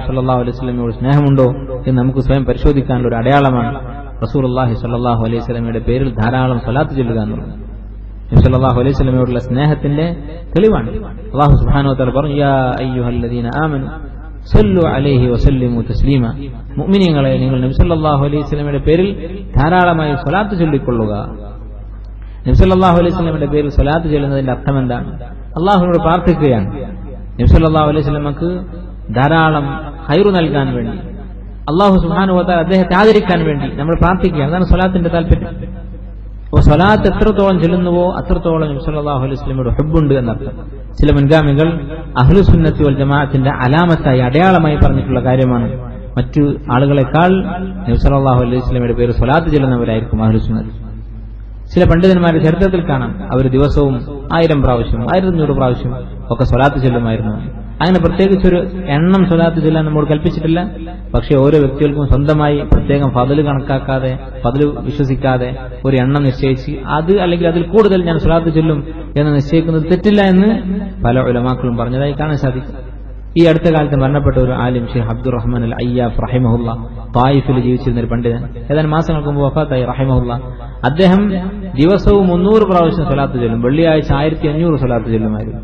സല്ലല്ലാഹു അലൈഹി വസല്ലമയോട് സ്നേഹമുണ്ടോ എന്ന് നമുക്ക് സ്വയം പരിശോധിക്കാനുള്ള ഒരു അടയാളമാണ് റസൂലുള്ളാഹി സ്വല്ലല്ലാഹു അലൈഹി വസല്ലമയുടെ പേരിൽ ധാരാളം സ്വലാത്ത് ചൊല്ലുക എന്നുള്ളത്. നബി സല്ലല്ലാഹു അലൈഹി വസല്ലമയോടുള്ള സ്നേഹത്തിന്റെ തെളിവാണ്. അല്ലാഹു സുബ്ഹാനഹു വ തആല പറഞ്ഞു, യാ അയ്യുഹല്ലദീന ആമനു സല്ലു അലൈഹി വസല്ലിമു തസ്ലീമ. മുഅ്മിനീങ്ങളെ, നിങ്ങൾ നബി സല്ലല്ലാഹു അലൈഹി വസല്ലമയുടെ പേരിൽ ധാരാളമായി സ്വലാത്ത് ചൊല്ലിക്കൊള്ളുക. നബി സല്ലല്ലാഹു അലൈഹി വസല്ലമയുടെ പേരിൽ സ്വലാത്ത് ചൊല്ലുന്നതിന്റെ അർത്ഥം എന്താണ്? അല്ലാഹുവിനോട് പ്രാർത്ഥിക്കുകയാണ്. നബി സല്ലല്ലാഹു അലൈഹി വസല്ലമക്ക് ധാരാളം ഖൈർ നൽകാൻ വേണ്ടി, അല്ലാഹു സുബ്ഹാനഹു വ തആല അദ്ദേഹത്തെ ആദരിക്കാൻ വേണ്ടി നമ്മൾ പ്രാർത്ഥിക്കുകയാണ്. അതാണ് സ്വലാത്തിന്റെ താല്പര്യം. അപ്പോൾ സ്വലാത്ത് എത്രത്തോളം ചൊല്ലുന്നുവോ അത്രത്തോളം നബി സല്ലല്ലാഹു അലൈഹി വസല്ലമയുടെ ഹുബ്ബുണ്ട് എന്നർത്ഥം. ചില മുൻഗാമികൾ അഹ്ലുസുന്നത്തി വൽ ജമാഅത്തിന്റെ അലാമത്തായി, അടയാളമായി പറഞ്ഞിട്ടുള്ള കാര്യമാണ്. മറ്റു ആളുകളെക്കാൾ നബി സല്ലല്ലാഹു അലൈഹി വസല്ലമയുടെ പേര് സ്വലാത്ത് ചൊല്ലുന്നവരായിരിക്കും അഹ്ലുസുന്നത്ത്. ചില പണ്ഡിതന്മാരുടെ ചരിത്രത്തിൽ കാണാം, അവർ ദിവസവും 1000 പ്രാവശ്യം 1500 പ്രാവശ്യം ഒക്കെ സ്വലാത്ത് ചൊല്ലുമായിരുന്നു. അങ്ങനെ പ്രത്യേകിച്ചൊരു എണ്ണം സ്വലാത്ത് ചൊല്ലാൻ നമ്മോട് കൽപ്പിച്ചിട്ടില്ല. പക്ഷെ ഓരോ വ്യക്തികൾക്കും സ്വന്തമായി പ്രത്യേകം ഫضل കണക്കാക്കാതെ, ഫضل വിശ്വസിക്കാതെ ഒരു എണ്ണം നിശ്ചയിച്ച് അത് അല്ലെങ്കിൽ അതിൽ കൂടുതൽ ഞാൻ സ്വലാത്ത് ചൊല്ലും എന്ന് നിശ്ചയിക്കുന്നത് തെറ്റില്ല എന്ന് പല ഉലമാക്കളും പറഞ്ഞതായി കാണാൻ സാധിക്കും. ഈ അടുത്ത കാലത്ത് മരണപ്പെട്ട ഒരു ആലിം ഷെയ്ഖ് അബ്ദുറഹ്മാൻ അൽ അയ്യാഫ് റഹിമഹുല്ല, തായിഫിൽ ജീവിച്ചിരുന്ന ഒരു പണ്ഡിതൻ, ഏതാനും മാസങ്ങൾക്ക് മുമ്പ് വഫാത്തായി റഹിമഹുല്ല. അദ്ദേഹം ദിവസവും 300 പ്രാവശ്യം സ്വലാത്ത് ചൊല്ലും. വെള്ളിയാഴ്ച 1500 സ്വലാത്ത് ചൊല്ലുമായിരുന്നു.